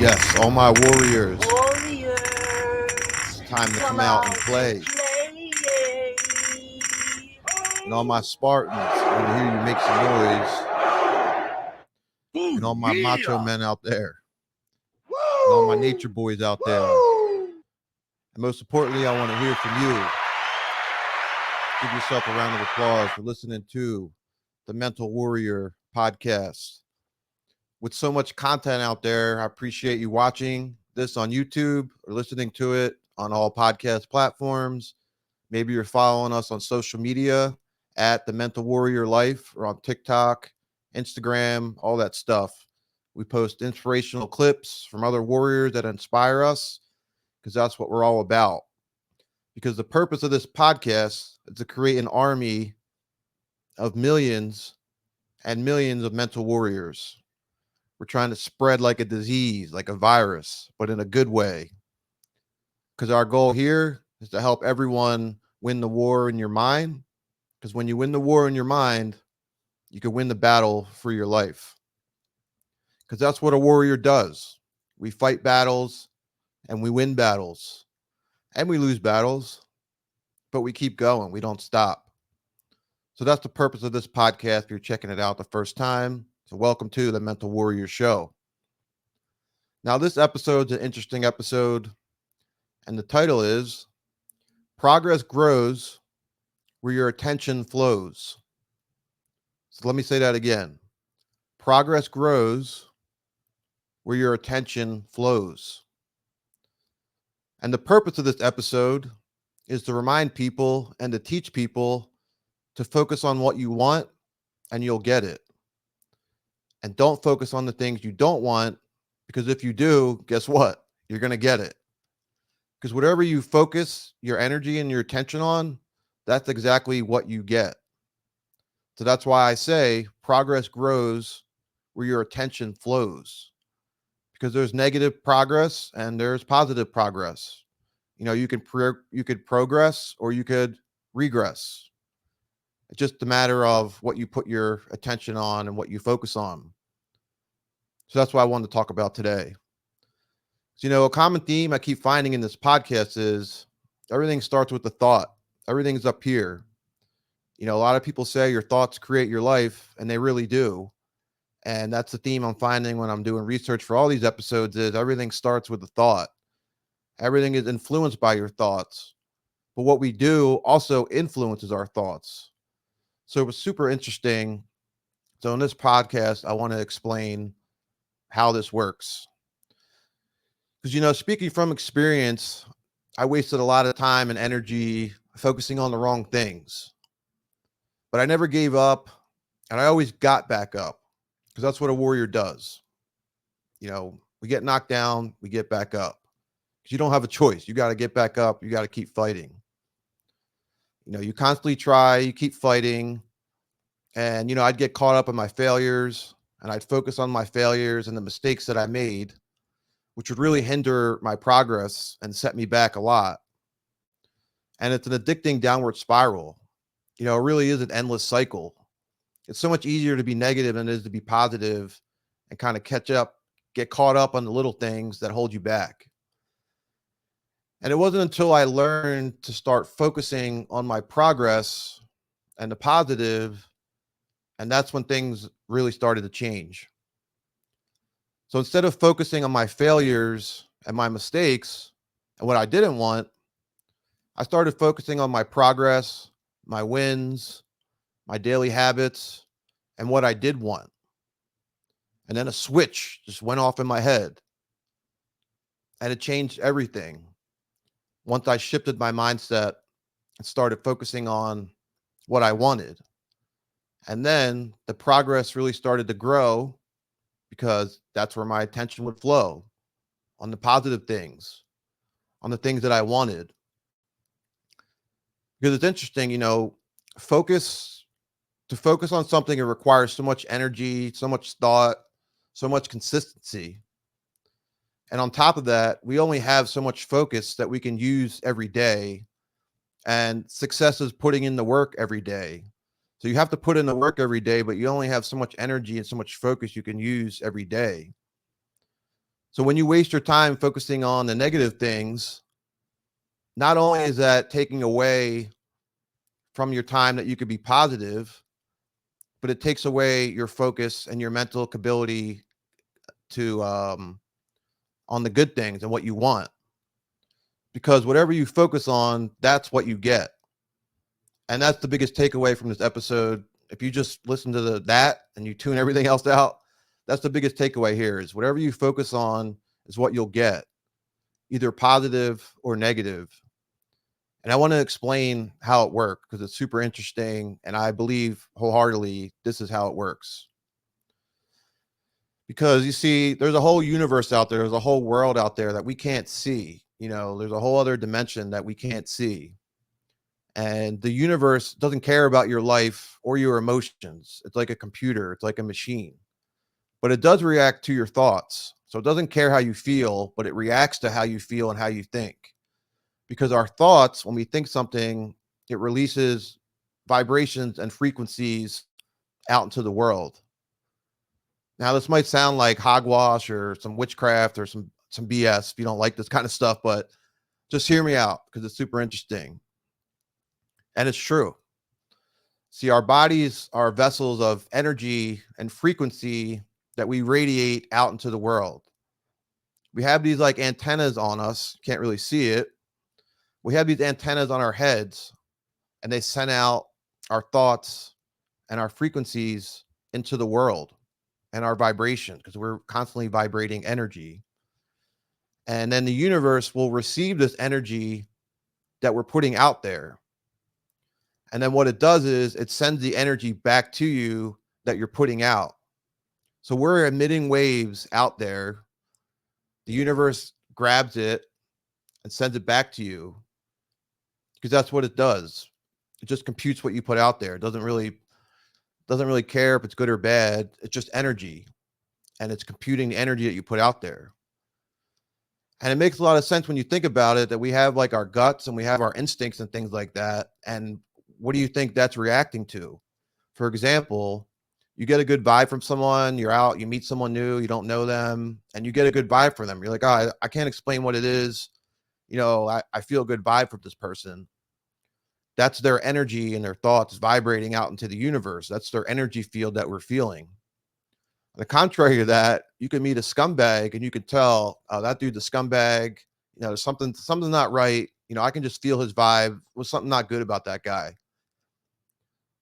Yes, all my warriors, Warriors, it's time to come come out and out play. and play. And all my Spartans, I want to hear you make some noise. And all my macho men out there, and all my nature boys out there. And most importantly, I want to hear from you. Give yourself a round of applause for listening to the Mental Warrior podcast. With so much content out there, I appreciate you watching this on YouTube or listening to it on all podcast platforms. Maybe you're following us on social media at the Mental Warrior Life or on TikTok, Instagram, all that stuff. We post inspirational clips from other warriors that inspire us because that's what we're all about. Because the purpose of this podcast is to create an army of millions and millions of mental warriors. We're trying to spread like a disease, like a virus, but in a good way. Because our goal here is to help everyone win the war in your mind. Because when you win the war in your mind, you can win the battle for your life. Because that's what a warrior does. We fight battles and we win battles and we lose battles, but we keep going. We don't stop. So that's the purpose of this podcast. If you're checking it out the first time, so welcome to the Mental Warrior Show. Now, this episode's an interesting episode, and the title is Progress Grows Where Your Attention Flows. So let me say that again. Progress grows where your attention flows. And the purpose of this episode is to remind people and to teach people to focus on what you want and you'll get it. And don't focus on the things you don't want, because if you do, guess what? You're going to get it. Because whatever you focus your energy and your attention on, that's exactly what you get. So that's why I say progress grows where your attention flows. Because there's negative progress and there's positive progress. You know, you could progress or you could regress. It's just a matter of what you put your attention on and what you focus on. So that's what I wanted to talk about today. So, you know, a common theme I keep finding in this podcast is everything starts with the thought. Everything's up here. You know, a lot of people say your thoughts create your life, and they really do. And that's the theme I'm finding when I'm doing research for all these episodes is everything starts with the thought. Everything is influenced by your thoughts. But what we do also influences our thoughts. So it was super interesting. So in this podcast, I want to explain how this works. Because, you know, speaking from experience, I wasted a lot of time and energy focusing on the wrong things. But I never gave up, and I always got back up, because that's what a warrior does. You know, we get knocked down, we get back up. Because you don't have a choice. You got to get back up. You got to keep fighting. You know, you constantly try, you keep fighting. And, you know, I'd get caught up in my failures, and I'd focus on my failures and the mistakes that I made, which would really hinder my progress and set me back a lot. And it's an addicting downward spiral. You know, it really is an endless cycle. It's so much easier to be negative than it is to be positive and kind of get caught up on the little things that hold you back. And it wasn't until I learned to start focusing on my progress and the positive, and that's when things really started to change. So instead of focusing on my failures and my mistakes and what I didn't want, I started focusing on my progress, my wins, my daily habits, and what I did want. And then a switch just went off in my head, and it changed everything. Once I shifted my mindset and started focusing on what I wanted. And then the progress really started to grow because that's where my attention would flow, on the positive things, on the things that I wanted. Because it's interesting, you know, to focus on something, it requires so much energy, so much thought, so much consistency. And on top of that, we only have so much focus that we can use every day. And success is putting in the work every day. So you have to put in the work every day, but you only have so much energy and so much focus you can use every day. So when you waste your time focusing on the negative things, not only is that taking away from your time that you could be positive, but it takes away your focus and your mental ability to on the good things and what you want. Because whatever you focus on, that's what you get. And that's the biggest takeaway from this episode. If you just listen to that and you tune everything else out, that's the biggest takeaway here is whatever you focus on is what you'll get, either positive or negative. And I want to explain how it works because it's super interesting. And I believe wholeheartedly this is how it works. Because you see, there's a whole universe out there, there's a whole world out there that we can't see. There's a whole other dimension that we can't see. And the universe doesn't care about your life or your emotions. It's like a computer, it's like a machine, but it does react to your thoughts. So it doesn't care how you feel, but it reacts to how you feel and how you think. Because our thoughts, when we think something, it releases vibrations and frequencies out into the world. Now, this might sound like hogwash or some witchcraft or some BS if you don't like this kind of stuff, but just hear me out because it's super interesting. And it's true. See, our bodies are vessels of energy and frequency that we radiate out into the world. We have these like antennas on us, can't really see it. We have these antennas on our heads, and they send out our thoughts and our frequencies into the world and our vibration because we're constantly vibrating energy. And then the universe will receive this energy that we're putting out there. And then what it does is it sends the energy back to you that you're putting out. So we're emitting waves out there. The universe grabs it and sends it back to you because that's what it does. It just computes what you put out there. It doesn't really care if it's good or bad. It's just energy, and it's computing the energy that you put out there. And it makes a lot of sense when you think about it that we have like our guts and we have our instincts and things like that. And what do you think that's reacting to? For example, you get a good vibe from someone, you're out, you meet someone new, you don't know them, and you get a good vibe from them. You're like, oh, I can't explain what it is. I feel a good vibe from this person. That's their energy and their thoughts vibrating out into the universe. That's their energy field that we're feeling. On the contrary to that, you can meet a scumbag and you can tell, oh, that dude's a scumbag. There's something not right. I can just feel his vibe. Was something not good about that guy.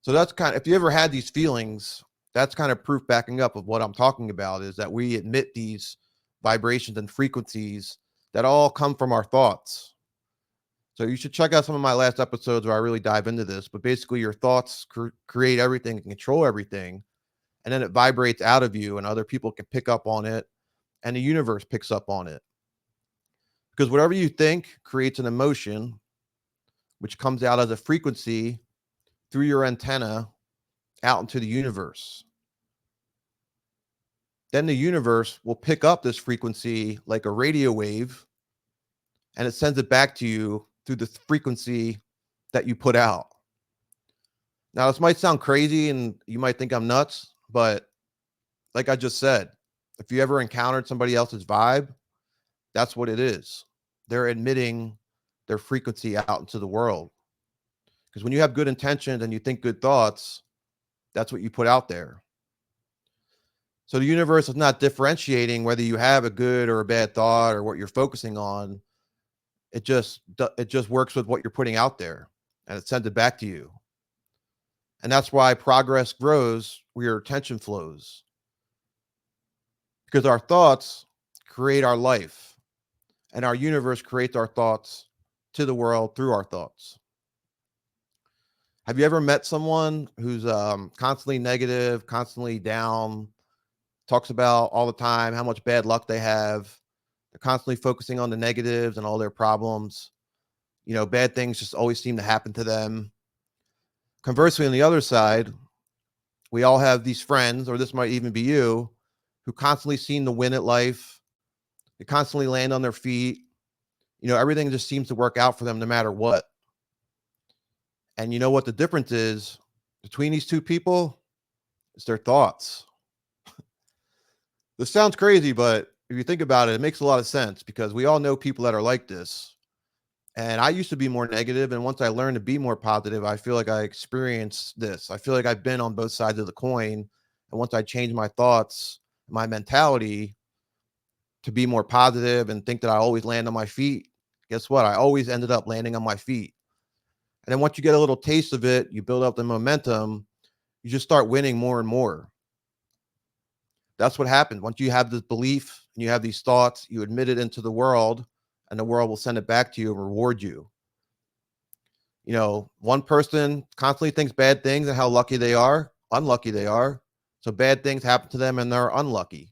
So that's if you ever had these feelings, that's kind of proof backing up of what I'm talking about is that we emit these vibrations and frequencies that all come from our thoughts. So you should check out some of my last episodes where I really dive into this, but basically your thoughts create everything and control everything. And then it vibrates out of you and other people can pick up on it and the universe picks up on it. Because whatever you think creates an emotion, which comes out as a frequency through your antenna out into the universe. Then the universe will pick up this frequency like a radio wave and it sends it back to you through the frequency that you put out. Now, this might sound crazy and you might think I'm nuts, but like I just said, if you ever encountered somebody else's vibe, that's what it is. They're emitting their frequency out into the world. Because when you have good intentions and you think good thoughts, that's what you put out there. So the universe is not differentiating whether you have a good or a bad thought or what you're focusing on. It just works with what you're putting out there and it sends it back to you. And that's why progress grows where your attention flows. Because our thoughts create our life and our universe creates our thoughts to the world through our thoughts. Have you ever met someone who's constantly negative, constantly down, talks about all the time how much bad luck they have? They're constantly focusing on the negatives and all their problems. Bad things just always seem to happen to them. Conversely, on the other side, we all have these friends, or this might even be you, who constantly seem to win at life. They constantly land on their feet. Everything just seems to work out for them no matter what. And you know what the difference is between these two people? It's their thoughts. This sounds crazy, but if you think about it, it makes a lot of sense because we all know people that are like this. And I used to be more negative, and once I learned to be more positive, I feel like I experienced this. I feel like I've been on both sides of the coin. And once I changed my thoughts, my mentality to be more positive and think that I always land on my feet, guess what? I always ended up landing on my feet. And then once you get a little taste of it, you build up the momentum, you just start winning more and more. That's what happens. Once you have this belief and you have these thoughts, you admit it into the world, and the world will send it back to you and reward you. You know, one person constantly thinks bad things and how lucky they are, unlucky they are. So bad things happen to them and they're unlucky.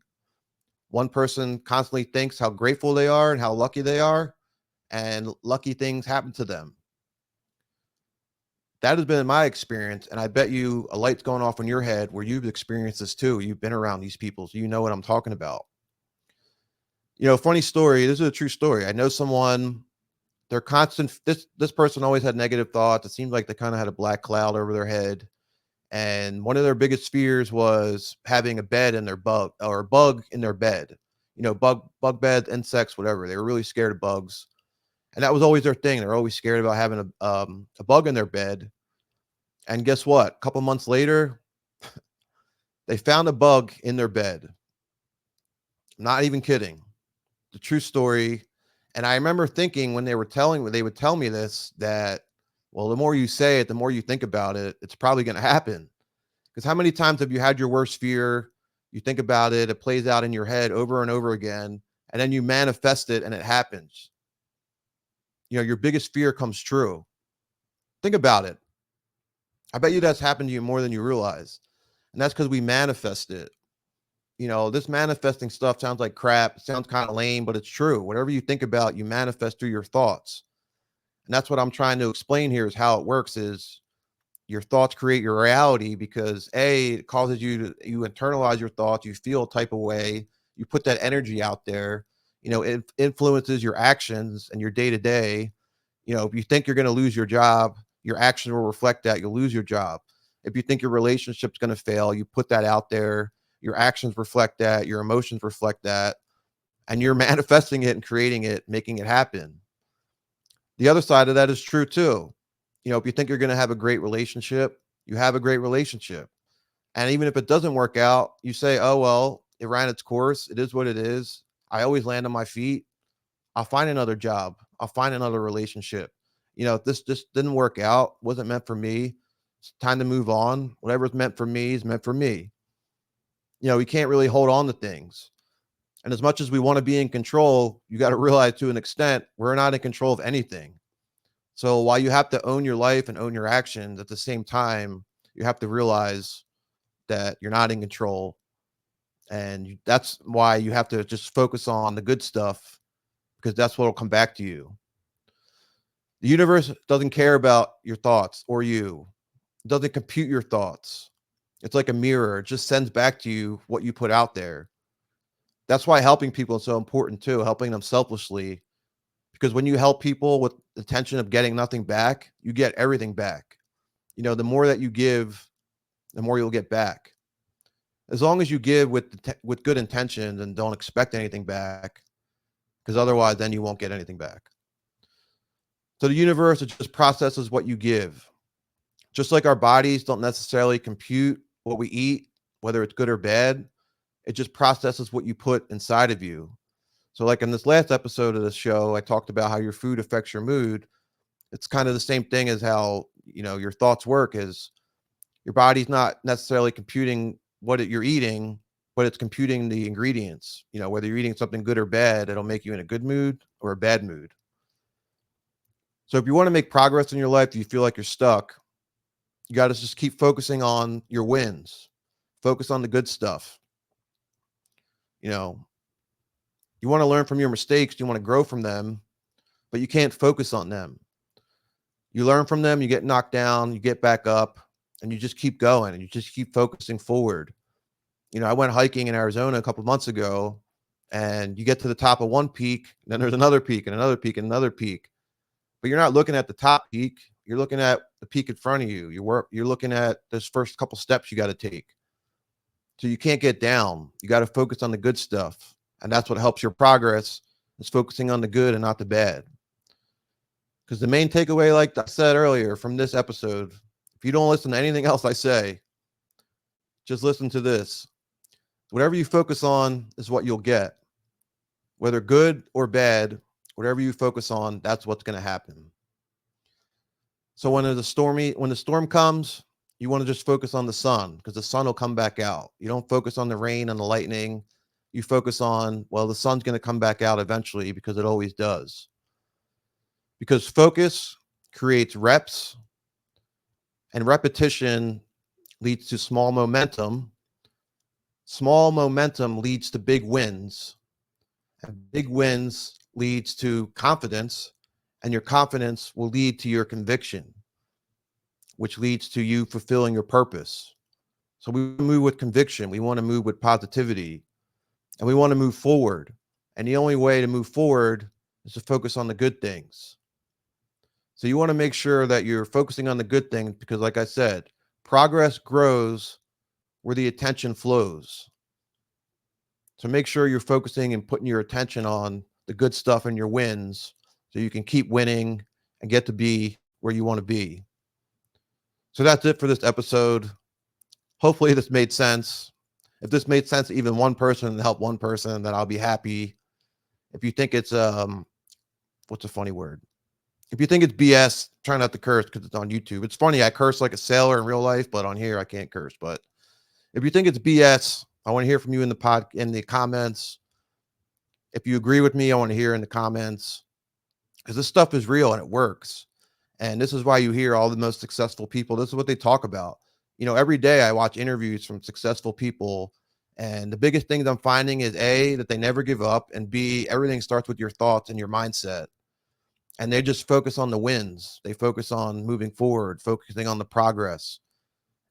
One person constantly thinks how grateful they are and how lucky they are, and lucky things happen to them. That has been my experience, and I bet you a light's going off in your head where you've experienced this too. You've been around these people, so you know what I'm talking about. You know, funny story. This is a true story. I know someone. They're constant. This person always had negative thoughts. It seemed like they kind of had a black cloud over their head, and one of their biggest fears was having a bed in their bug or a bug in their bed. You know, bug bed, insects, whatever. They were really scared of bugs, and that was always their thing. They're always scared about having a bug in their bed. And guess what? A couple months later, they found a bug in their bed. I'm not even kidding. The true story. And I remember thinking when they would tell me this, that, well, the more you say it, the more you think about it, it's probably going to happen. Because how many times have you had your worst fear? You think about it, it plays out in your head over and over again, and then you manifest it and it happens. You know, your biggest fear comes true. Think about it. I bet you that's happened to you more than you realize. And that's because we manifest it. You know, this manifesting stuff sounds like crap. It sounds kind of lame, but it's true. Whatever you think about, you manifest through your thoughts. And that's what I'm trying to explain here is how it works is your thoughts create your reality because it causes you internalize your thoughts, you feel a type of way, you put that energy out there, you know, it influences your actions and your day to day. You know, if you think you're going to lose your job, your actions will reflect that you'll lose your job. If you think your relationship's going to fail, you put that out there, your actions reflect that, your emotions reflect that, and you're manifesting it and creating it, making it happen. The other side of that is true too. You know, if you think you're going to have a great relationship, you have a great relationship. And even if it doesn't work out, you say, oh, well, it ran its course. It is what it is. I always land on my feet. I'll find another job. I'll find another relationship. You know, if this just didn't work out, wasn't meant for me, it's time to move on. Whatever's meant for me is meant for me. You know, we can't really hold on to things. And as much as we want to be in control, you got to realize to an extent, we're not in control of anything. So while you have to own your life and own your actions, at the same time, you have to realize that you're not in control. And that's why you have to just focus on the good stuff because that's what will come back to you. The universe doesn't care about your thoughts or you. It doesn't compute your thoughts. It's like a mirror. It just sends back to you what you put out there. That's why helping people is so important too, helping them selflessly. Because when you help people with the intention of getting nothing back, you get everything back. You know, the more that you give, the more you'll get back. As long as you give with good intentions and don't expect anything back, because otherwise then you won't get anything back. So the universe, it just processes what you give. Just like our bodies don't necessarily compute what we eat, whether it's good or bad, it just processes what you put inside of you. So like in this last episode of the show, I talked about how your food affects your mood. It's kind of the same thing as how, you know, your thoughts work is your body's not necessarily computing you're eating, but it's computing the ingredients. You know, whether you're eating something good or bad, it'll make you in a good mood or a bad mood. So if you want to make progress in your life, you feel like you're stuck, you got to just keep focusing on your wins. Focus on the good stuff. You know, you want to learn from your mistakes, you want to grow from them, but you can't focus on them. You learn from them, you get knocked down, you get back up, and you just keep going and you just keep focusing forward. You know, I went hiking in Arizona a couple of months ago, and you get to the top of one peak, then there's another peak and another peak and another peak. But you're not looking at the top peak, you're looking at the peak in front of you. You're looking at those first couple steps you got to take. So you can't get down. You got to focus on the good stuff. And that's what helps your progress, is focusing on the good and not the bad. Because the main takeaway, like I said earlier from this episode, if you don't listen to anything else I say, just listen to this. Whatever you focus on is what you'll get. Whether good or bad, whatever you focus on, that's what's going to happen. So when the storm comes, you want to just focus on the sun, because the sun will come back out. You don't focus on the rain and the lightning. You focus on, well, the sun's going to come back out eventually, because it always does. Because focus creates reps, and repetition leads to small momentum. Small momentum leads to big wins, and big wins leads to confidence, and your confidence will lead to your conviction, which leads to you fulfilling your purpose. So we move with conviction. We want to move with positivity, and we want to move forward. And the only way to move forward is to focus on the good things. So you want to make sure that you're focusing on the good things, because like I said, progress grows where the attention flows. So make sure you're focusing and putting your attention on the good stuff and your wins, so you can keep winning and get to be where you want to be. So that's it for this episode. Hopefully this made sense. If this made sense to even one person and help one person, then I'll be happy. If you think it's what's a funny word? If you think it's BS, try not to curse, because it's on YouTube. It's funny, I curse like a sailor in real life, but on here I can't curse. But if you think it's BS, I want to hear from you in the comments. If you agree with me, I want to hear in the comments, because this stuff is real and it works. And this is why you hear all the most successful people. This is what they talk about. You know, every day I watch interviews from successful people, and the biggest things I'm finding is A, that they never give up, and B, everything starts with your thoughts and your mindset. And they just focus on the wins. They focus on moving forward, focusing on the progress.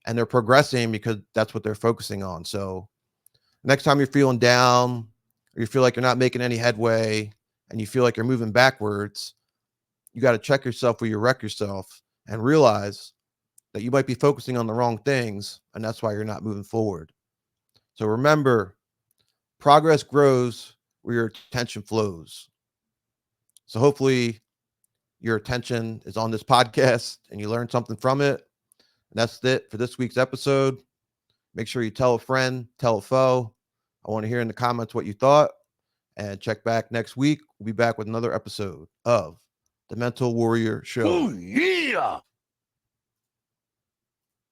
And they're progressing because that's what they're focusing on. So next time you're feeling down, or you feel like you're not making any headway, and you feel like you're moving backwards, you got to check yourself where you wreck yourself, and realize that you might be focusing on the wrong things, and that's why you're not moving forward. So remember, progress grows where your attention flows. So hopefully your attention is on this podcast and you learned something from it. And that's it for this week's episode. Make sure you tell a friend, tell a foe. I want to hear in the comments what you thought, and check back next week. We'll be back with another episode of The Mental Warrior Show. Oh, yeah.